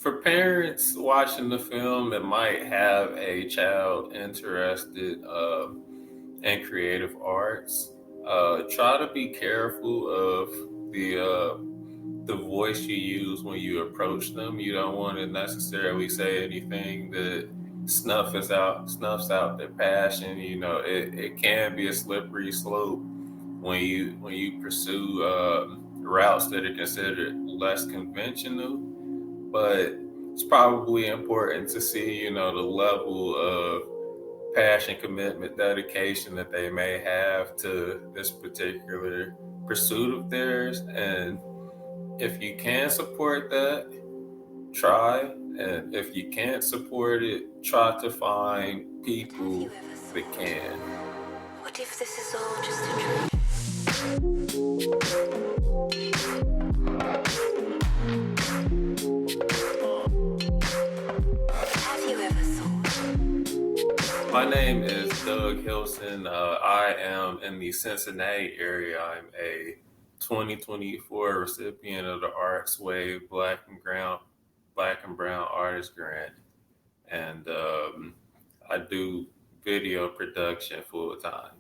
For parents watching the film that might have a child interested in creative arts, try to be careful of the voice you use when you approach them. You don't want to necessarily say anything that snuffs out their passion. It can be a slippery slope when you pursue routes that are considered less conventional. But it's probably important to see, the level of passion, commitment, dedication that they may have to this particular pursuit of theirs. And if you can support that, try. And if you can't support it, try to find Have you people ever that thought, can. what if this is all just a dream? Have you ever thought? My name is Doug Hilson. I am in the Cincinnati area. I'm a 2024 recipient of the ArtsWave Black and Brown Artist Grant, and I do video production full time.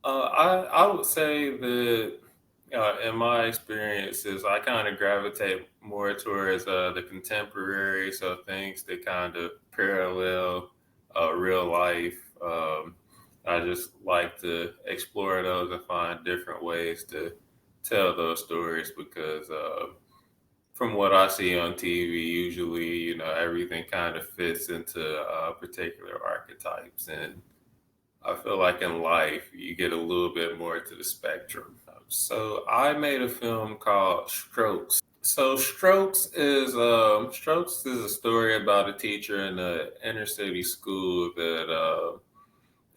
I would say that in my experiences, I kind of gravitate more towards the contemporary, so things that kind of parallel real life. I just like to explore those and find different ways to tell those stories because from what I see on TV, usually, everything kind of fits into particular archetypes. And I feel like in life, you get a little bit more to the spectrum. So I made a film called Strokes. So Strokes is a story about a teacher in a inner city school that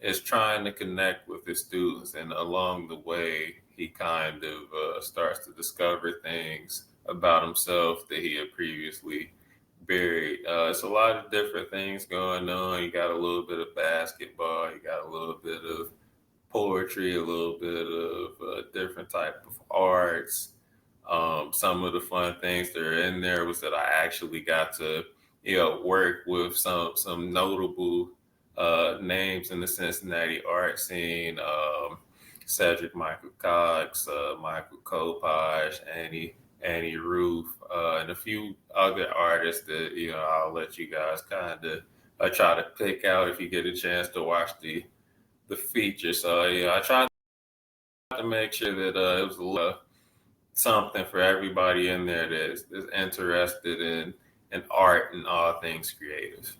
is trying to connect with his students, and along the way, he kind of starts to discover things about himself that he had previously buried. It's a lot of different things going on. You got a little bit of basketball, you got a little bit of poetry, a little bit of different type of arts. Some of the fun things that are in there was that I actually got to, work with some notable names in the Cincinnati art scene. Cedric Michael Cox, Michael Kopaj, Annie Roof, and a few other artists that I'll let you guys kind of try to pick out if you get a chance to watch the feature. So I tried to make sure that it was something for everybody in there that is interested in art and all things creative.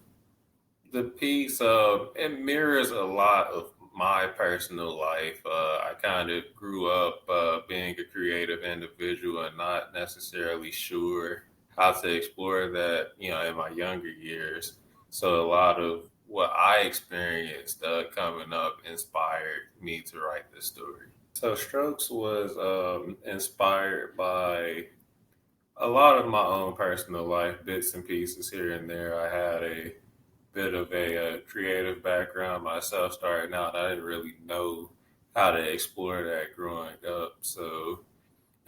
The piece it mirrors a lot of my personal life. I kind of grew up being a creative individual and not necessarily sure how to explore that, in my younger years. So a lot of what I experienced coming up inspired me to write this story. So Strokes was inspired by a lot of my own personal life, bits and pieces here and there. I had a bit of a creative background myself starting out. I didn't really know how to explore that growing up. So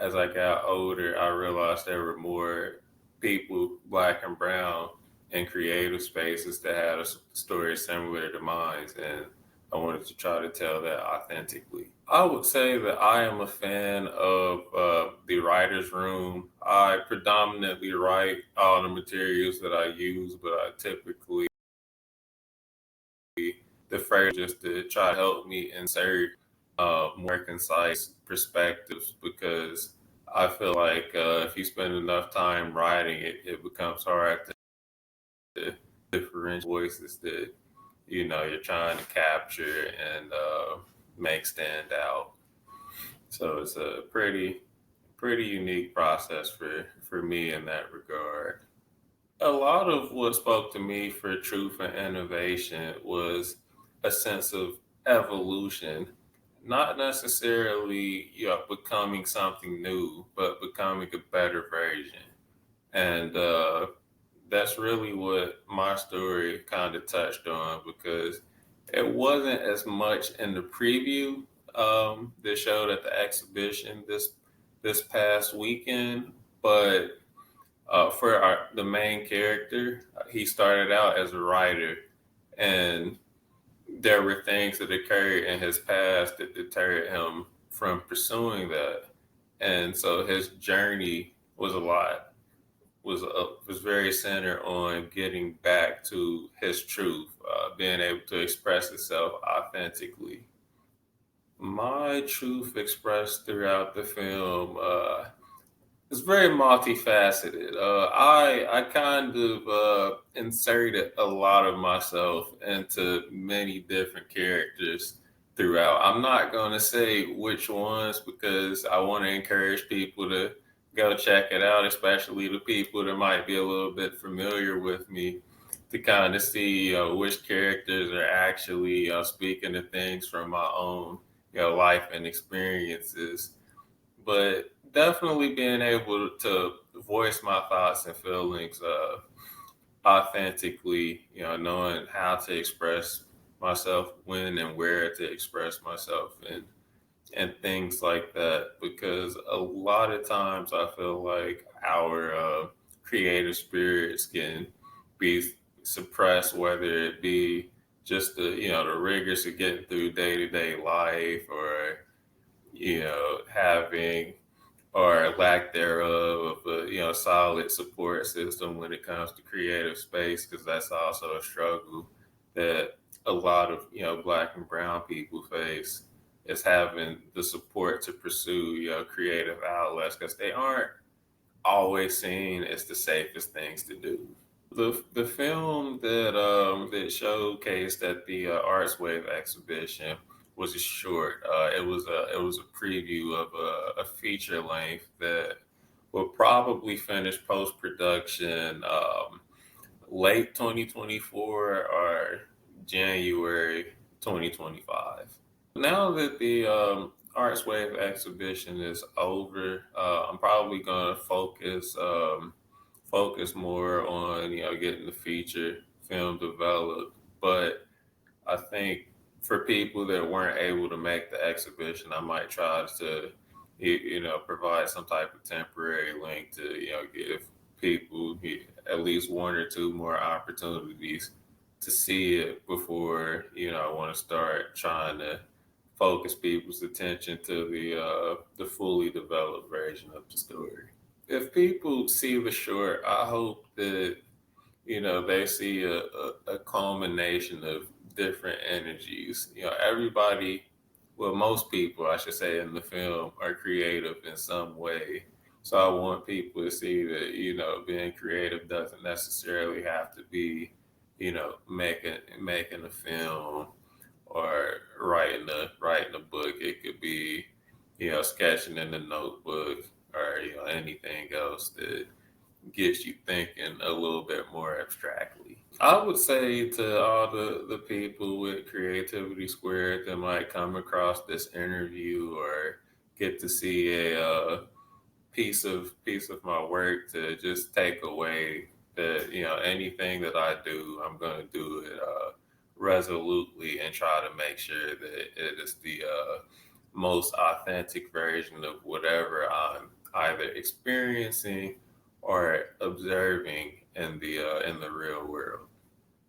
as I got older, I realized there were more people, black and brown, in creative spaces that had a story similar to mine. And I wanted to try to tell that authentically. I would say that I am a fan of the writer's room. I predominantly write all the materials that I use, but I typically the phrase just to try to help me insert more concise perspectives because I feel like if you spend enough time writing it, it becomes hard to differentiate voices that you're trying to capture and make stand out. So it's a pretty unique process for me in that regard. A lot of what spoke to me for truth and innovation was a sense of evolution, not necessarily becoming something new, but becoming a better version. And that's really what my story kind of touched on because it wasn't as much in the preview that showed at the exhibition this past weekend, but The main character, he started out as a writer, and there were things that occurred in his past that deterred him from pursuing that. And so his journey was very centered on getting back to his truth, being able to express itself authentically. My truth expressed throughout the film is very multifaceted. I kind of inserted a lot of myself into many different characters throughout. I'm not going to say which ones because I want to encourage people to go check it out, especially the people that might be a little bit familiar with me, to kind of see which characters are actually speaking to things from my own life and experiences. But definitely being able to voice my thoughts and feelings authentically, knowing how to express myself, when and where to express myself, and things like that. Because a lot of times I feel like our creative spirits can be suppressed, whether it be just the rigors of getting through day to day life, or having or lack thereof of a solid support system when it comes to creative space, because that's also a struggle that a lot of black and brown people face, is having the support to pursue creative outlets, because they aren't always seen as the safest things to do. The film that showcased at the ArtsWave exhibition was a short. It was a preview of a feature length that will probably finish post production late 2024 or January 2025. Now that the ArtsWave exhibition is over, I'm probably going to focus more on getting the feature film developed. But I think for people that weren't able to make the exhibition, I might try to provide some type of temporary link to give people at least one or two more opportunities to see it before I want to start trying to focus people's attention to the fully developed version of the story. If people see the short, I hope that they see a culmination of different energies. Everybody, well, most people, I should say, in the film are creative in some way. So I want people to see that being creative doesn't necessarily have to be making a film or writing a book. It could be sketching in the notebook, or anything else that gets you thinking a little bit more abstractly. I would say to all the people with Creativity Squared that might come across this interview or get to see a piece of my work, to just take away that anything that I do, I'm going to do it resolutely, and try to make sure that it is the most authentic version of whatever I'm either experiencing or observing in the real world.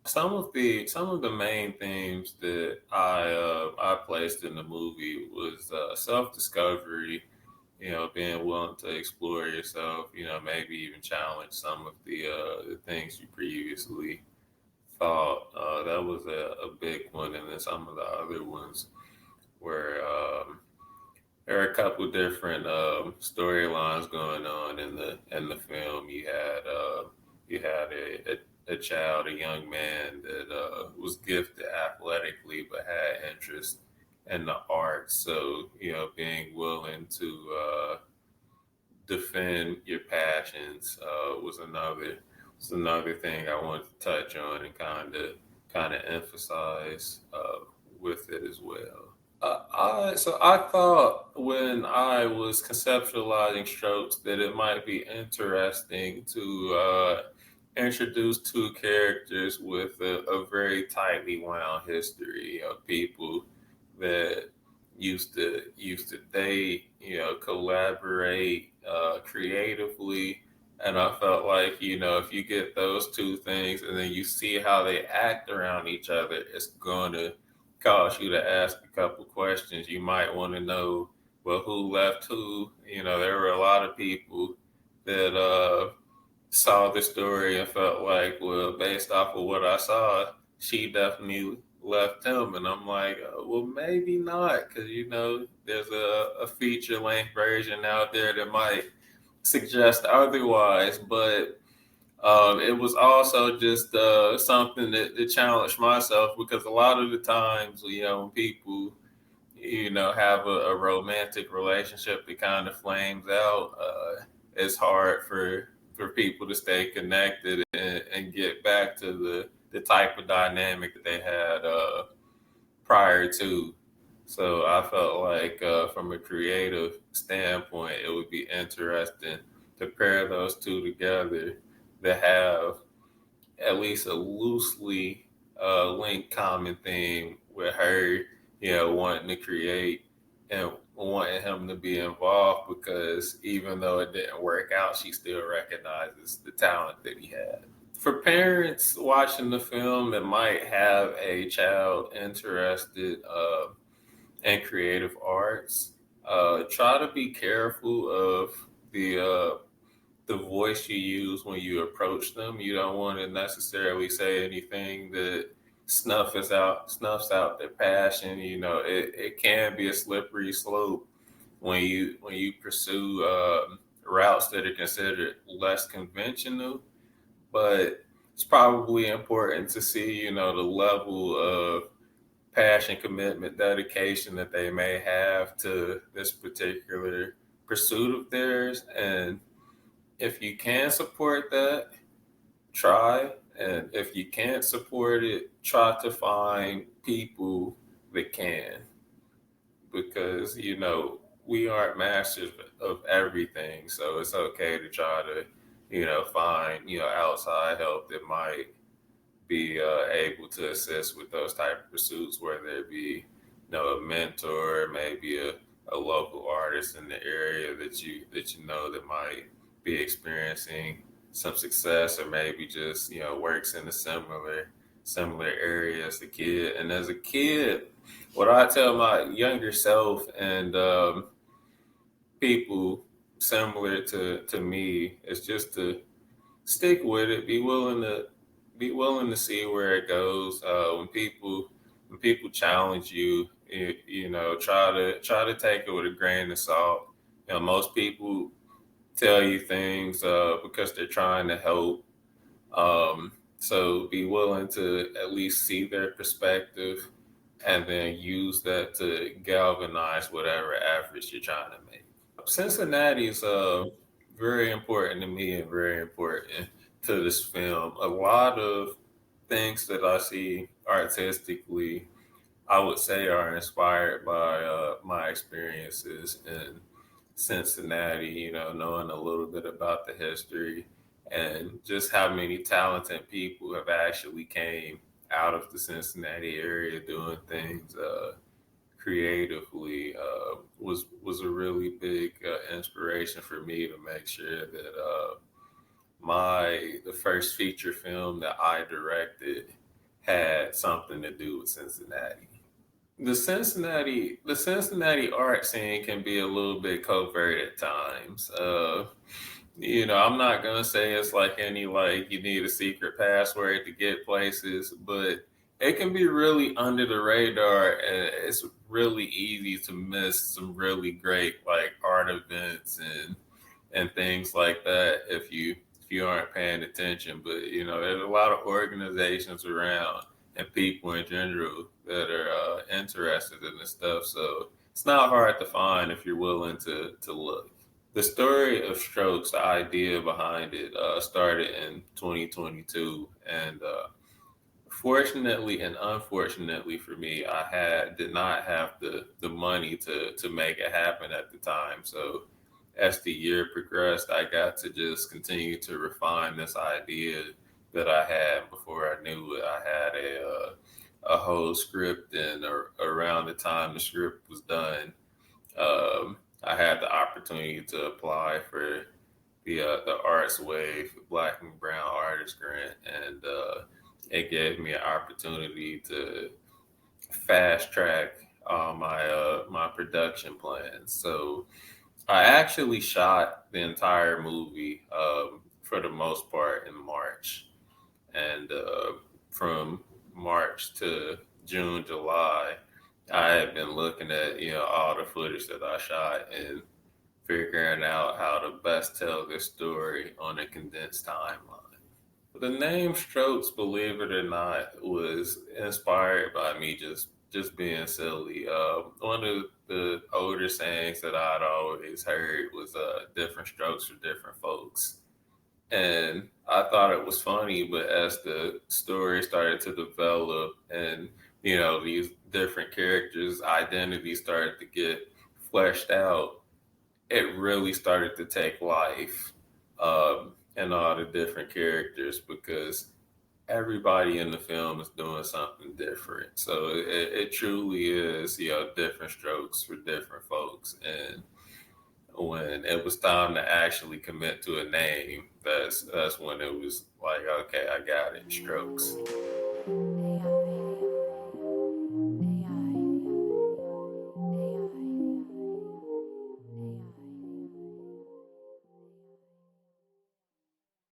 Some of the main themes that I placed in the movie was self discovery, being willing to explore yourself, maybe even challenge some of the things you previously thought. That was a big one, and then some of the other ones were there are a couple different storylines going on in the film. You had a child, a young man that was gifted athletically but had interest in the arts. So being willing to defend your passions was another thing I wanted to touch on and kind of emphasize with it as well. I thought when I was conceptualizing strokes that it might be interesting to introduce two characters with a very tightly wound history of people that used to date, collaborate creatively, And I felt like, if you get those two things and then you see how they act around each other, it's going to cause you to ask a couple questions. You might want to know, well, who left who? There were a lot of people that saw the story and felt like, well, based off of what I saw, she definitely left him. And I'm like, well, maybe not, because, there's a feature length version out there that might suggest otherwise. But it was also just something that challenged myself, because a lot of the times, when people, have a romantic relationship that kind of flames out, it's hard for people to stay connected and get back to the type of dynamic that they had prior to. So I felt like, from a creative standpoint, it would be interesting to pair those two together, to have at least a loosely linked common theme with her, wanting to create and wanting him to be involved, because even though it didn't work out, she still recognizes the talent that he had. For parents watching the film that might have a child interested in creative arts, try to be careful of the voice you use when you approach them. You don't want to necessarily say anything that snuffs out their passion. It can be a slippery slope when you pursue routes that are considered less conventional. But it's probably important to see, the level of passion, commitment, dedication that they may have to this particular pursuit of theirs. And if you can support that, try. And if you can't support it, try to find people that can. Because, we aren't masters of everything. So it's okay to try to, find, outside help that might be able to assist with those type of pursuits, whether it be, a mentor, maybe a local artist in the area that you know that might be experiencing some success, or maybe just works in a similar area as the kid. And as a kid, what I tell my younger self and people similar to me is just to stick with it. Be willing to see where it goes. When people challenge you, try to take it with a grain of salt. Most people tell you things because they're trying to help. So be willing to at least see their perspective, and then use that to galvanize whatever efforts you're trying to make. Cincinnati is very important to me and very important to this film. A lot of things that I see artistically, I would say, are inspired by my experiences in Cincinnati, knowing a little bit about the history and just how many talented people have actually came out of the Cincinnati area doing things creatively, was a really big inspiration for me to make sure that the first feature film that I directed had something to do with Cincinnati. The Cincinnati art scene can be a little bit covert at times. I'm not gonna say it's like any, like, you need a secret password to get places, but it can be really under the radar, and it's really easy to miss some really great, like, art events and things like that if you aren't paying attention. But there's a lot of organizations around and people in general that are interested in this stuff. So it's not hard to find if you're willing to look. The story of Strokes, the idea behind it, started in 2022, and fortunately and unfortunately for me, I did not have the money to make it happen at the time. So as the year progressed, I got to just continue to refine this idea that I had. Before I knew it, I had a whole script, and around the time the script was done, I had the opportunity to apply for the ArtsWave Black and Brown Artist Grant, and it gave me an opportunity to fast track all my production plans. So I actually shot the entire movie for the most part in March, and from March to June, July, I had been looking at all the footage that I shot and figuring out how to best tell this story on a condensed timeline. The name Strokes, believe it or not, was inspired by me just being silly. One of the older sayings that I'd always heard was different strokes for different folks. And I thought it was funny, but as the story started to develop and these different characters' identities started to get fleshed out, it really started to take life in all the different characters because everybody in the film is doing something different. So it truly is, different strokes for different folks. And when it was time to actually commit to a name, that's when it was like, okay, I got it, Strokes.